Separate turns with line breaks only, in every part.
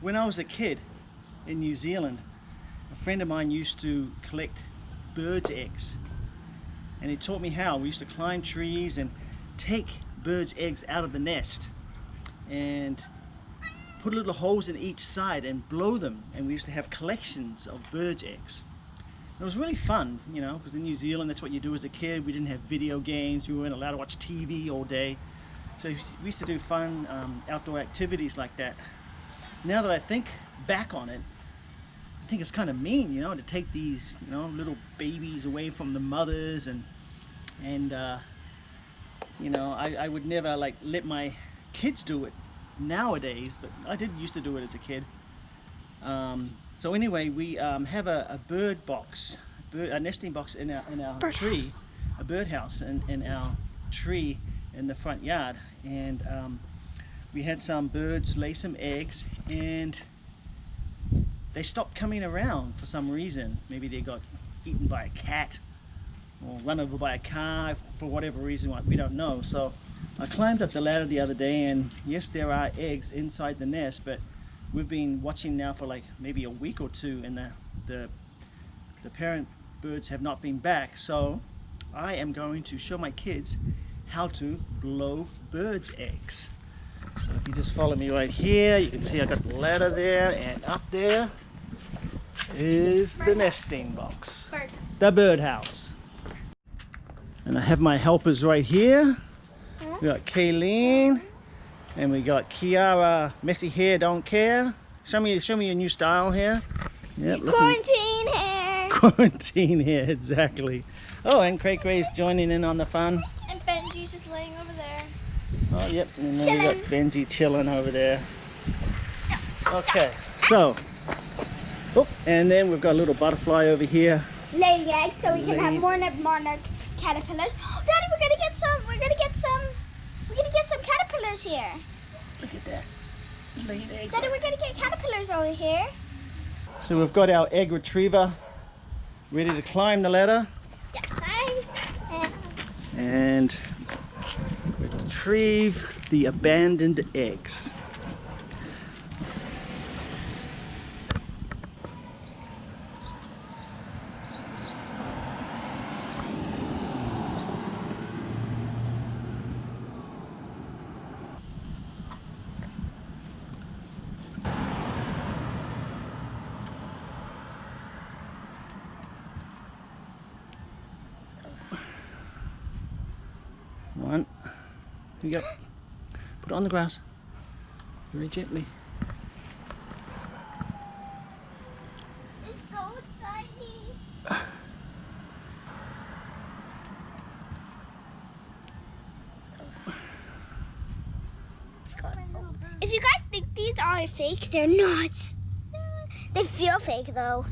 when I was a kid in New Zealand, a friend of mine used to collect birds' eggs, and he taught me how. We used to climb trees and take birds' eggs out of the nest and put little holes in each side and blow them, and we used to have collections of birds' eggs. It was really fun, you know, because in New Zealand that's what you do as a kid. We didn't have video games, we weren't allowed to watch TV all day, so we used to do fun outdoor activities like that. Now that I think back on it, I think it's kind of mean, you know, to take these, you know, little babies away from the mothers, and you know, I would never like let my kids do it nowadays, but I did used to do it as a kid. So anyway, we have a bird box, a nesting box in our tree, a birdhouse in our tree in the front yard, and we had some birds lay some eggs, and they stopped coming around for some reason. Maybe they got eaten by a cat or run over by a car for whatever reason, we don't know. So I climbed up the ladder the other day, and yes, there are eggs inside the nest, but we've been watching now for like maybe a week or two, and the parent birds have not been back. So I am going to show my kids how to blow birds' eggs. So if you just follow me right here, you can see I got the ladder there, and up there is the nesting box, the birdhouse. And I have my helpers right here. We got Kayleen, and we got Kiara. Messy hair, don't care. Show me your new style here. Yep,
quarantine hair.
Quarantine hair, exactly. Oh, and Cray Cray's joining in on the fun.
And Benji's just laying over there.
Oh, yep. And then we got Benji chilling over there. Okay, so. Oh, and then we've got a little butterfly over here.
Laying eggs, so we can have more caterpillars. Oh, Daddy, we're gonna get some caterpillars here.
Look at that. Laying eggs.
Daddy, we're gonna get caterpillars over here.
So we've got our egg retriever ready to climb the ladder.
Yes, I am.
And retrieve the abandoned eggs. One. Here you go. Put it on the grass. Very gently.
It's so tiny. If you guys think these are fake, they're not. They feel fake though.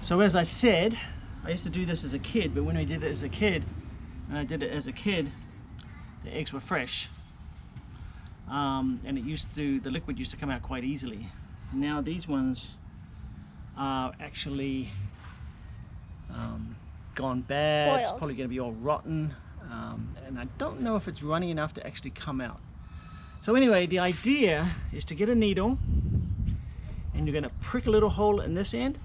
So as I said, I used to do this as a kid, but when I did it as a kid, the eggs were fresh, and the liquid used to come out quite easily. Now these ones are actually gone bad.
Spoiled.
It's probably going to be all rotten, and I don't know if it's runny enough to actually come out. So anyway, the idea is to get a needle, and you're going to prick a little hole in this end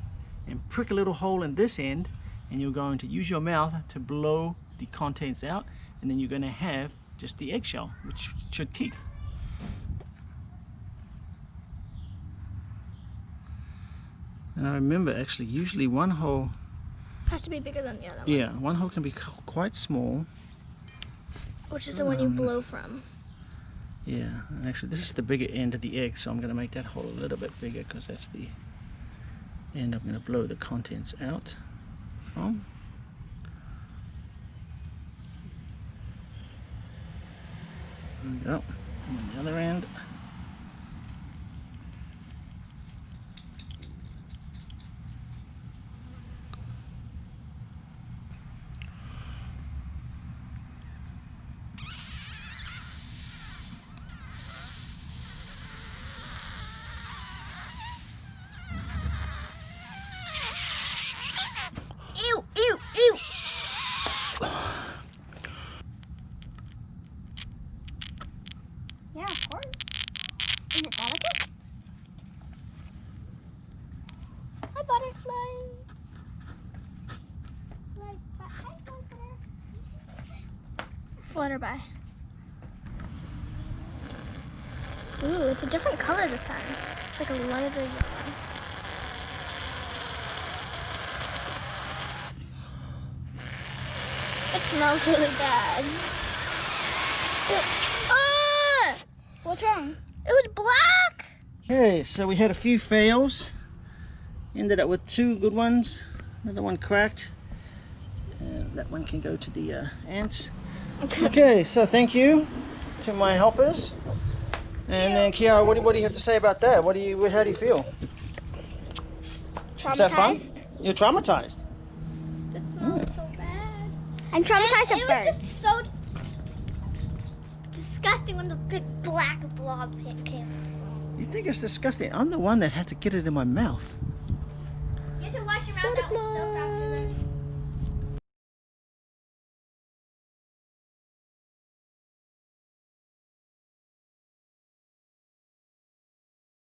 and prick a little hole in this end, and you're going to use your mouth to blow the contents out, and then you're going to have just the eggshell, which should keep. And I remember actually usually one hole
Has to be bigger than the other one.
Yeah, one hole can be quite small.
Which is the one you blow from.
Yeah, and actually this is the bigger end of the egg, so I'm going to make that hole a little bit bigger because that's the end I'm going to blow the contents out from. There we go. And on the other end.
Ew, ew, ew. Yeah, of course. butterflies. Flutterby. Ooh, it's a different color this time. It's like a lighter yellow. It smells really bad. Ah! What's wrong? It was black!
Okay, so we had a few fails. Ended up with 2 good ones. Another one cracked. And that one can go to the ants. Okay, so thank you to my helpers. And then Kiara, what do you have to say about that? How do you feel?
Traumatized?
Was that fun? You're traumatized.
It smells so bad. I'm traumatized of birds. It was just so disgusting when the big black blob came.
You think it's disgusting? I'm the one that had to get it in my mouth.
You have to wash your mouth out with